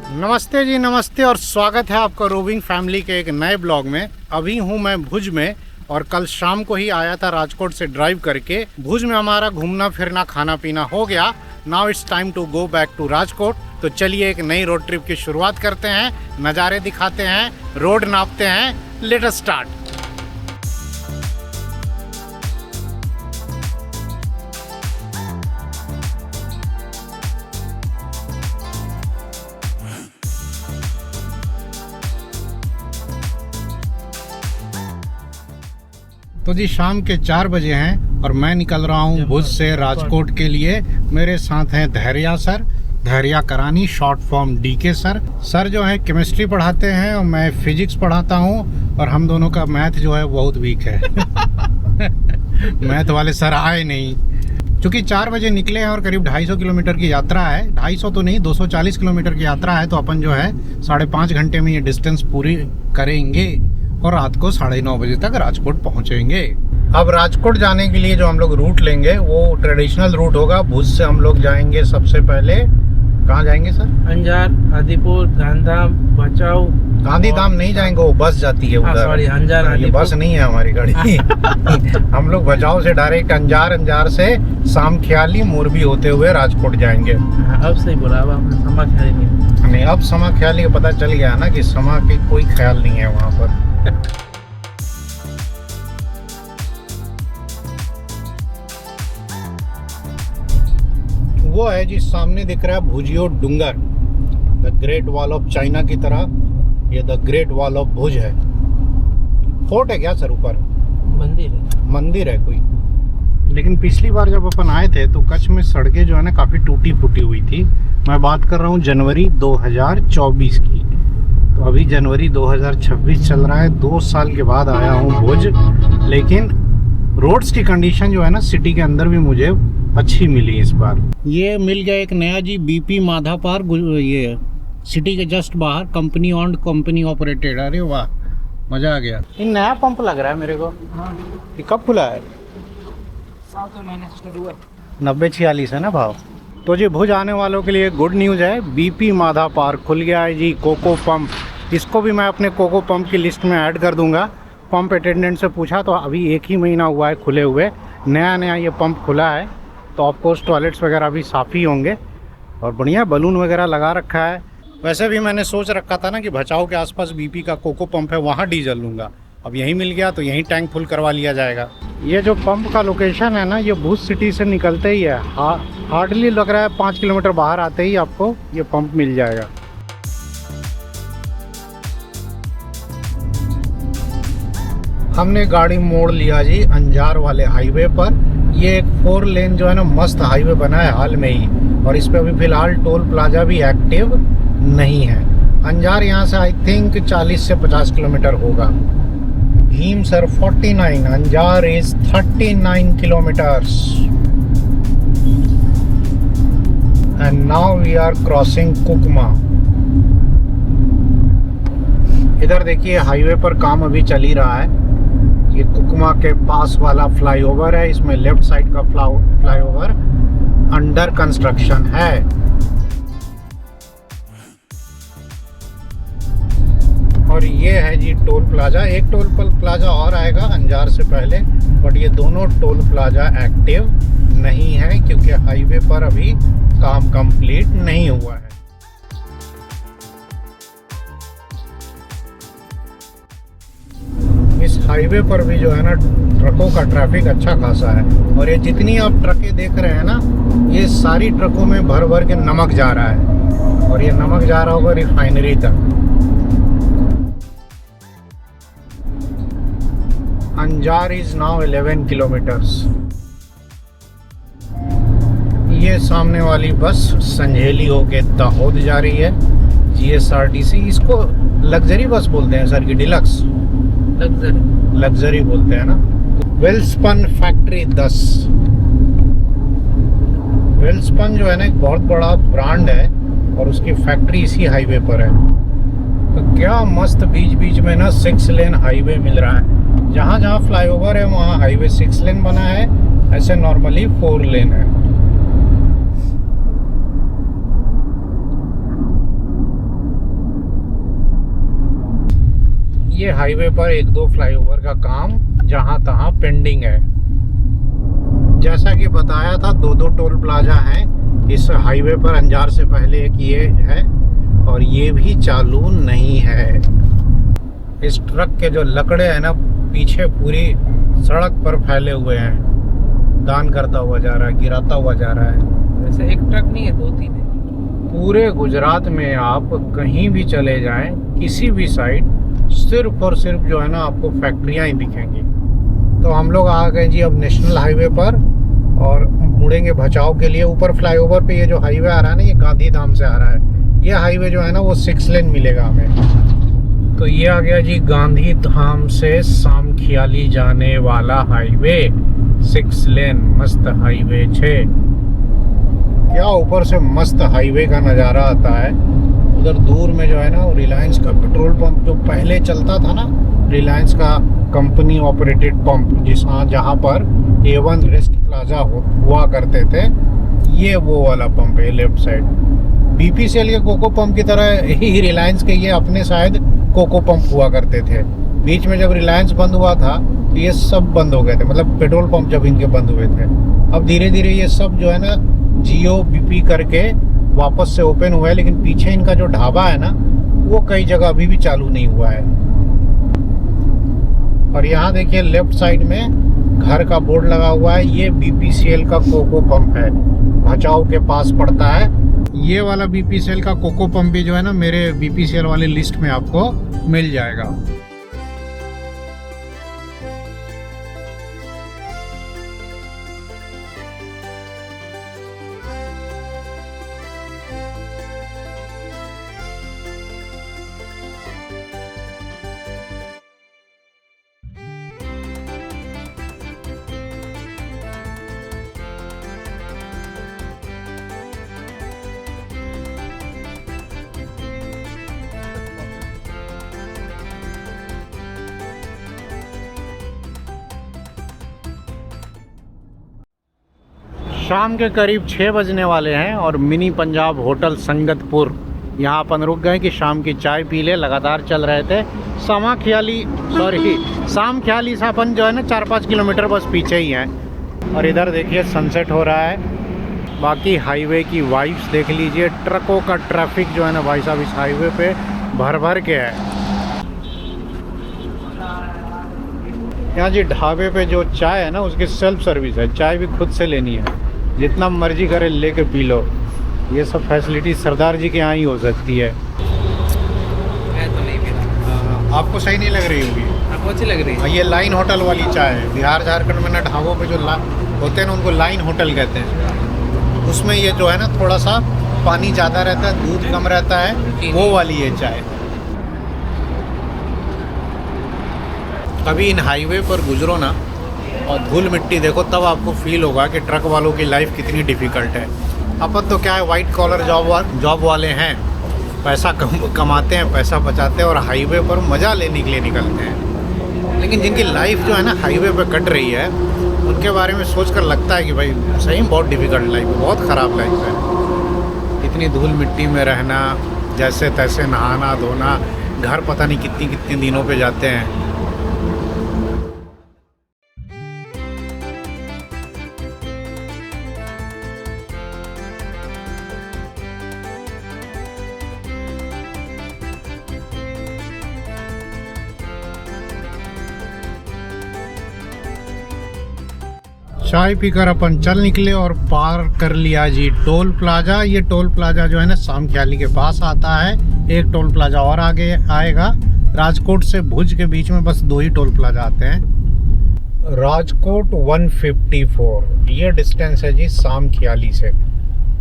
नमस्ते जी, नमस्ते और स्वागत है आपका रोविंग फैमिली के एक नए ब्लॉग में। अभी हूँ मैं भुज में और कल शाम को ही आया था राजकोट से ड्राइव करके। भुज में हमारा घूमना फिरना खाना पीना हो गया। Now it's time to go back to Rajkot. तो चलिए एक नई रोड ट्रिप की शुरुआत करते हैं, नज़ारे दिखाते हैं, रोड नापते हैं। Let us start. तो जी शाम के 4 बजे हैं और मैं निकल रहा हूँ भुज से राजकोट के लिए। मेरे साथ हैं Dhairya sir, Dhairya Karani, short form DK sir. Sir जो है केमिस्ट्री पढ़ाते हैं और मैं फिजिक्स पढ़ाता हूँ और हम दोनों का मैथ जो है बहुत वीक है। मैथ वाले सर आए नहीं। चूँकि 4 बजे निकले हैं और करीब 250 किलोमीटर की यात्रा है। 250 तो नहीं, 240 किलोमीटर की यात्रा है। तो अपन जो है 5.5 घंटे में ये डिस्टेंस पूरी करेंगे और रात को 9:30 बजे तक राजकोट पहुंचेंगे। अब राजकोट जाने के लिए जो हम लोग रूट लेंगे वो ट्रेडिशनल रूट होगा। भुज से हम लोग जाएंगे सबसे पहले, कहाँ जाएंगे सर? अंजार, आदिपुर, गांधीधाम, भचाऊ। गांधीधाम नहीं जाएंगे, वो बस जाती है उधर। सॉरी, अंजार। ये बस नहीं है हमारी गाड़ी। हम लोग भचाऊ से डायरेक्ट अंजार, अंजार से सामख्याली, मोरबी होते हुए राजकोट जाएंगे। अब सही बोला, अब आपने समा ख्याल नहीं। अब समाख्याली का पता चल गया ना कि समा की कोई ख्याल नहीं है वहाँ पर। वो है जी सामने दिख रहा है Bhujiyo Dungar, the great wall of China की तरह। ये the great wall of Bhuj है। फोर्ट है क्या सर ऊपर? मंदिर है। मंदिर है कोई। लेकिन पिछली बार जब अपन आए थे तो कच्छ में सड़कें जो है ना काफ़ी टूटी फूटी हुई थी। मैं बात कर रहा हूँ जनवरी 2024 की। तो अभी जनवरी 2026 चल रहा है। 2 साल के बाद आया हूँ भुज। लेकिन रोड्स की कंडीशन जो है ना सिटी के अंदर भी मुझे अच्छी मिली इस बार। ये मिल गया एक नया जी BP माधा पार्क, ये सिटी के जस्ट बाहर, कंपनी ऑन्ड, कंपनी ऑपरेटेड। अरे वाह, मज़ा आ गया। ये नया पंप लग रहा है मेरे को। ये कब खुला है? 90-46 है ना भाव। तो जी भुज आने वालों के लिए गुड न्यूज़ है। BP माधा पार्क खुल गया है जी। कोको पंप, इसको भी मैं अपने कोको पंप की लिस्ट में ऐड कर दूंगा। पंप अटेंडेंट से पूछा तो अभी 1 ही महीना हुआ है खुले हुए। नया नया ये पंप खुला है तो ऑफकोर्स टॉयलेट्स वगैरह भी साफ़ ही होंगे और बढ़िया बलून वगैरह लगा रखा है। वैसे भी मैंने सोच रखा था ना कि भचाऊ के आसपास BP का कोको पंप है, वहाँ डीजल लूँगा। अब यहीं मिल गया तो यहीं टैंक फुल करवा लिया जाएगा। ये जो पंप का लोकेशन है ना, ये भुज सिटी से निकलते ही है। हार्डली लग रहा है 5 किलोमीटर बाहर आते ही आपको ये पंप मिल जाएगा। हमने गाड़ी मोड़ लिया जी अंजार वाले हाईवे पर। ये एक 4 लेन जो है ना मस्त हाईवे बना है हाल में ही, और इस पे अभी फ़िलहाल टोल प्लाजा भी एक्टिव नहीं है। अंजार यहाँ से आई थिंक 40 से 50 किलोमीटर होगा। Bhimsar 49, Anjar is 39 kilometres. And now we are crossing Kukma. इधर देखिए हाईवे पर काम अभी चल ही रहा है। ये कुकमा के पास वाला फ्लाईओवर है। इसमें लेफ्ट साइड का फ्लाईओवर अंडर कंस्ट्रक्शन है। और ये है जी टोल प्लाजा। एक टोल प्लाजा और आएगा अंजार से पहले, बट ये दोनों टोल प्लाजा एक्टिव नहीं है क्योंकि हाईवे पर अभी काम कंप्लीट नहीं हुआ है। इस हाईवे पर भी जो है ना ट्रकों का ट्रैफिक अच्छा खासा है। और ये जितनी आप ट्रकें देख रहे हैं ना, ये सारी ट्रकों में भर भर के नमक जा रहा है और ये नमक जा रहा होगा रिफाइनरी तक। Anjar is now 11 kilometres. ये सामने वाली बस संझेली होके दाहोद जा रही है। GSRTC, इसको लग्जरी बस बोलते हैं सर की डिलक्स? लग्जरी बोलते हैं ना। वेल्सपन फैक्ट्री 10। वेल्सपन जो है ना एक बहुत बड़ा ब्रांड है और उसकी फैक्ट्री इसी हाईवे पर है। तो क्या मस्त बीच बीच में ना 6 लेन हाईवे मिल रहा है। जहाँ जहाँ फ्लाईओवर है वहाँ हाईवे 6 लेन बना है, ऐसे नॉर्मली 4 लेन है। ये हाईवे पर एक दो फ्लाईओवर का काम जहां तहां पेंडिंग है। जैसा कि बताया था, दो दो टोल प्लाजा हैं इस हाईवे पर। अंजार से पहले एक ये है और ये भी चालू नहीं है। इस ट्रक के जो लकड़े हैं ना, पीछे पूरी सड़क पर फैले हुए हैं। दान करता हुआ जा रहा है, गिराता हुआ जा रहा है। वैसे एक ट्रक नहीं है, 2-3 है। पूरे गुजरात में आप कहीं भी चले जाएं, किसी भी साइड, सिर्फ और सिर्फ जो है ना आपको फैक्ट्रियां ही दिखेंगी। तो हम लोग आ गए जी अब नेशनल हाईवे पर और मुड़ेंगे भचाऊ के लिए। ऊपर फ्लाईओवर पे ये जो हाईवे आ रहा है ना, ये गांधी धाम से आ रहा है। ये हाईवे जो है ना वो 6 लेन मिलेगा हमें। तो ये आ गया जी गांधी धाम से सामखियाली जाने वाला हाईवे, 6 लेन मस्त हाईवे 6। क्या ऊपर से मस्त हाईवे का नज़ारा आता है। उधर दूर में जो है ना रिलायंस का पेट्रोल पंप जो पहले चलता था ना, रिलायंस का कंपनी ऑपरेटेड पंप, जहाँ पर A1 रेस्ट प्लाजा हुआ करते थे, ये वो वाला पंप है लेफ्ट साइड। BPCL के कोको पंप की तरह ही रिलायंस के ये अपने शायद कोको पंप हुआ करते थे। बीच में जब रिलायंस बंद हुआ था तो ये सब बंद हो गए थे, मतलब पेट्रोल पंप जब इनके बंद हुए थे। अब धीरे धीरे ये सब जो है ना जियो BP करके वापस से ओपन हुआ है, लेकिन पीछे इनका जो ढाबा है ना वो कई जगह अभी भी चालू नहीं हुआ है। और यहाँ देखिए लेफ्ट साइड में घर का बोर्ड लगा हुआ है, ये BPCL का कोको पंप है, भचाऊ के पास पड़ता है। ये वाला BPCL का कोको पंप भी जो है ना मेरे BPCL वाली लिस्ट में आपको मिल जाएगा। शाम के करीब 6 बजने वाले हैं और मिनी पंजाब होटल संगतपुर यहाँ अपन रुक गए कि शाम की चाय पी ले। लगातार चल रहे थे सामखियाली से अपन जो है ना 4-5 किलोमीटर बस पीछे ही हैं। और इधर देखिए सनसेट हो रहा है। बाकी हाईवे की वाइब्स देख लीजिए। ट्रकों का ट्रैफिक जो है ना भाई साहब इस हाईवे पे भर भर के है। यहाँ जी ढाबे पे जो चाय है ना उसकी सेल्फ सर्विस है, चाय भी खुद से लेनी है, जितना मर्जी करे लेके पी लो। ये सब फैसिलिटी सरदार जी के यहाँ ही हो सकती है। मैं तो नहीं पीता। आपको सही नहीं लग रही होगी? आपको अच्छी लग रही है? ये लाइन होटल वाली चाय है। बिहार झारखंड में ना ढाबों पे जो होते हैं ना उनको लाइन होटल कहते हैं। उसमें ये जो है ना थोड़ा सा पानी ज़्यादा रहता है, दूध कम रहता है, वो वाली ये चाय। कभी इन हाईवे पर गुजरो ना और धूल मिट्टी देखो, तब आपको फील होगा कि ट्रक वालों की लाइफ कितनी डिफ़िकल्ट है। अपन तो क्या है वाइट कॉलर जॉब वाले हैं, पैसा कमाते हैं, पैसा बचाते हैं और हाईवे पर मज़ा लेने के लिए निकलते हैं। लेकिन जिनकी लाइफ जो है ना हाईवे पर कट रही है उनके बारे में सोचकर लगता है कि भाई सही में बहुत डिफ़िकल्ट लाइफ है, बहुत ख़राब लाइफ है। इतनी धूल मिट्टी में रहना, जैसे तैसे नहाना धोना, घर पता नहीं कितनी कितने दिनों पे जाते हैं। चाय पीकर अपन चल निकले और पार कर लिया जी टोल प्लाजा। ये टोल प्लाजा जो है ना सामखियाली के पास आता है। एक टोल प्लाजा और आगे आएगा। राजकोट से भुज के बीच में बस 2 ही टोल प्लाजा आते हैं। राजकोट 154 ये डिस्टेंस है जी सामखियाली से।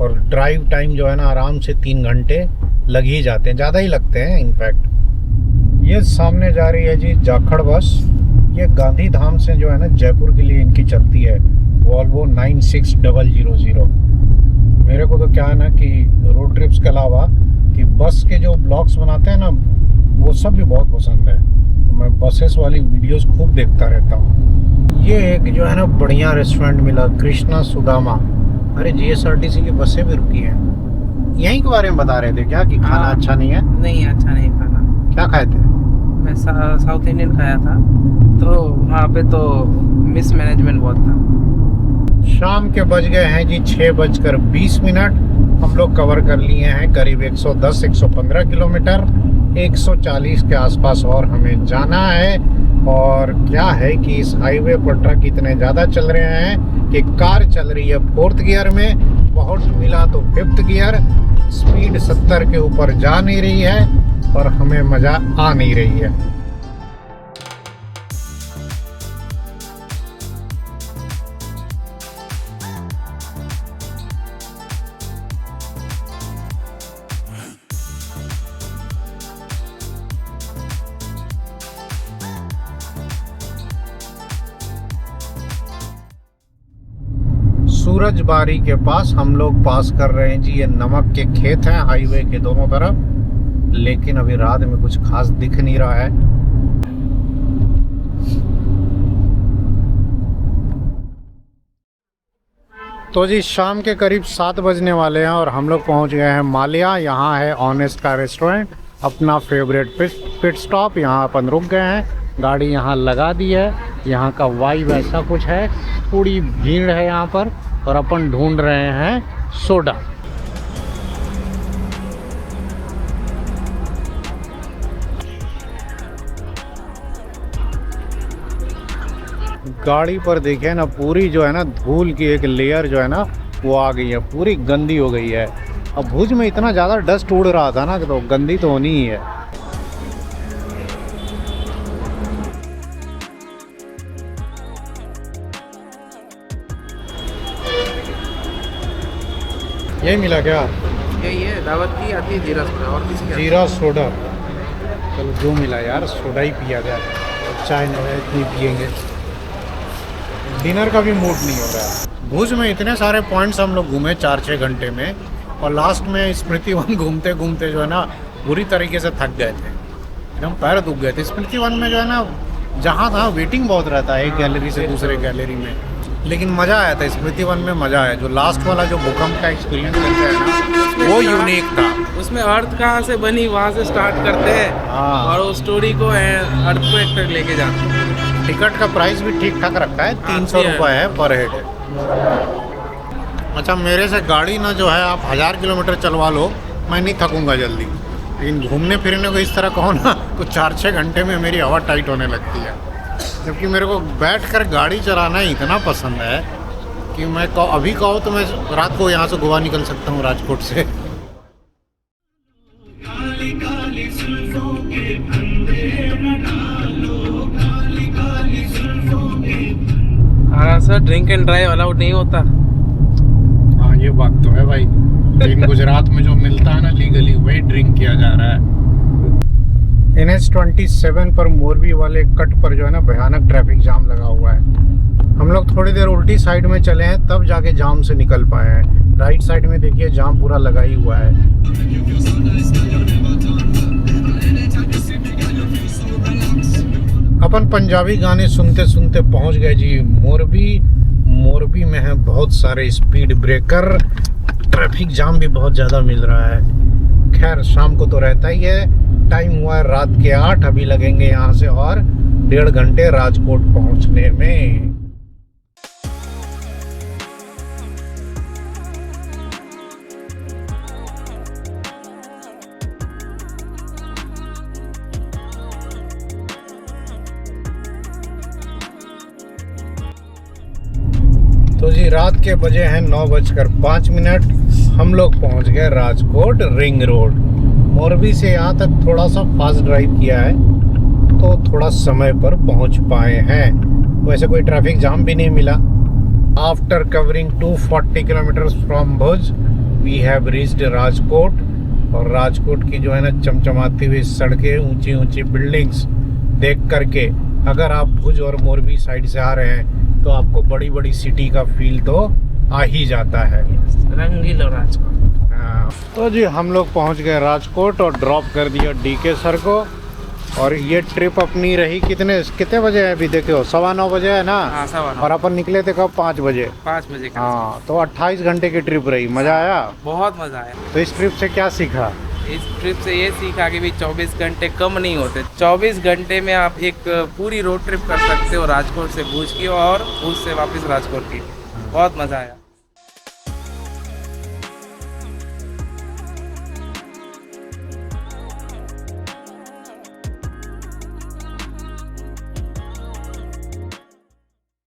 और ड्राइव टाइम जो है ना आराम से 3 घंटे लग ही जाते हैं, ज़्यादा ही लगते हैं इनफैक्ट। ये सामने जा रही है जी जाखड़ बस। ये गांधी धाम से जो है ना जयपुर के लिए इनकी चलती है वॉल्वो 96000। मेरे को तो क्या है ना कि रोड ट्रिप्स के अलावा कि बस के जो ब्लॉग्स बनाते हैं ना वो सब भी बहुत पसंद है। तो मैं बसेस वाली वीडियोस खूब देखता रहता हूँ। ये एक जो है ना बढ़िया रेस्टोरेंट मिला, कृष्णा सुदामा। अरे GSRTC की बसें भी रुकी हैं। यहीं के बारे में बता रहे थे क्या कि खाना अच्छा नहीं है? नहीं, अच्छा नहीं खाना। क्या खाए थे? मैं साउथ इंडियन खाया था, तो वहाँ पे तो मिस मैनेजमेंट बहुत था। शाम के बज गए हैं जी 6:20। हम लोग कवर कर लिए हैं करीब 110-115 किलोमीटर, 140 के आसपास और हमें जाना है। और क्या है कि इस हाईवे पर ट्रक इतने ज़्यादा चल रहे हैं कि कार चल रही है 4th गियर में, बहुत मिला तो 5th गियर, स्पीड 70 के ऊपर जा नहीं रही है और हमें मज़ा आ नहीं रही है। सूरजबारी के पास हम लोग पास कर रहे हैं जी, ये नमक के खेत हैं हाईवे के दोनों तरफ, लेकिन अभी रात में कुछ खास दिख नहीं रहा है। तो जी शाम के करीब 7 बजने वाले हैं और हम लोग पहुंच गए हैं माल्या। यहाँ है ऑनेस्ट का रेस्टोरेंट, अपना फेवरेट पिट स्टॉप। यहाँ अपन रुक गए हैं, गाड़ी यहाँ लगा दी है। यहाँ का वाइब ऐसा कुछ है, पूरी भीड़ है यहाँ पर और अपन ढूंढ रहे हैं सोडा। गाड़ी पर देखिए ना, पूरी जो है ना धूल की एक लेयर जो है ना वो आ गई है, पूरी गंदी हो गई है। अब भुज में इतना ज़्यादा डस्ट उड़ रहा था ना, तो गंदी तो होनी ही है। यही मिला क्या? यही है, दावत की आती है जीरा सोडा, और किसी की जीरा सोडा। चलो जो मिला यार, सोडा ही पिया जाए, चाय नहीं पियेंगे। डिनर का भी मूड नहीं हो रहा है। भुज में इतने सारे पॉइंट्स हम लोग घूमे 4-6 घंटे में, और लास्ट में स्मृति वन घूमते घूमते जो है ना बुरी तरीके से थक गए थे, एकदम पैर दुख गए थे। स्मृति वन में जो है ना, जहाँ था वेटिंग बहुत रहता है एक गैलरी से दूसरे गैलरी में, लेकिन मज़ा आया था। स्मृति वन में मज़ा आया। जो लास्ट वाला जो भूकंप का एक्सपीरियंस करते हैं ना, वो यूनिक था। उसमें अर्थ कहाँ से बनी वहाँ से स्टार्ट करते हैं, हाँ। और वो स्टोरी को अर्थ पे तक लेके जाते हैं। टिकट का प्राइस भी ठीक ठाक रखा है, 300 रुपये है पर हेड। अच्छा, मेरे से गाड़ी ना जो है आप 1000 किलोमीटर चलवा लो, मैं नहीं थकूंगा जल्दी, लेकिन घूमने फिरने को इस तरह कहो ना तो 4-6 घंटे में मेरी हवा टाइट होने लगती है। जबकि मेरे को बैठकर गाड़ी चलाना इतना पसंद है कि मैं अभी कहो तो मैं रात को यहाँ से गोवा निकल सकता हूँ, राजकोट से। हाँ sir, drink and drive allowed नहीं होता। हाँ ये बात तो है भाई, लेकिन गुजरात में जो मिलता है ना लीगली, वही ड्रिंक किया जा रहा है। NH27 पर मोरबी वाले कट पर जो है ना भयानक ट्रैफिक जाम लगा हुआ है। हम लोग थोड़ी देर उल्टी साइड में चले हैं, तब जाके जाम से निकल पाए हैं। राइट साइड में देखिए जाम पूरा लगा ही हुआ है। अपन पंजाबी गाने सुनते सुनते पहुंच गए जी मोरबी। मोरबी में है बहुत सारे स्पीड ब्रेकर, ट्रैफिक जाम भी बहुत ज़्यादा मिल रहा है। खैर शाम को तो रहता ही है। टाइम हुआ है रात के 8, अभी लगेंगे यहाँ से और 1.5 घंटे राजकोट पहुँचने में। तो जी रात के बजे हैं 9:05। हम लोग पहुंच गए राजकोट रिंग रोड। मोरबी से यहाँ तक थोड़ा सा फास्ट ड्राइव किया है तो थोड़ा समय पर पहुंच पाए हैं। वैसे कोई ट्रैफिक जाम भी नहीं मिला। After covering 240 kilometres from Bhuj we have reached Rajkot. और राजकोट की जो है ना चमचमाती हुई सड़कें, ऊंची ऊंची बिल्डिंग्स देख करके अगर आप भुज और मोरबी साइड से आ रहे हैं तो आपको बड़ी बड़ी सिटी का फील तो आ ही जाता है। रंगीला राजकोट। तो जी हम लोग पहुंच गए राजकोट और ड्रॉप कर दिया DK सर को। और ये ट्रिप अपनी रही कितने बजे है अभी देखो, 9:15 बजे है ना। हाँ, 9:15। और अपन निकले थे कब? 5 बजे। 5 बजे का। हाँ, तो 28 घंटे की ट्रिप रही। मज़ा आया? बहुत मज़ा आया। तो इस ट्रिप से क्या सीखा? इस ट्रिप से ये सीखा कि भी 24 घंटे कम नहीं होते। 24 घंटे में आप एक पूरी रोड ट्रिप कर सकते हो, राजकोट से भुज की और भुज से वापस राजकोट की। बहुत मज़ा आया।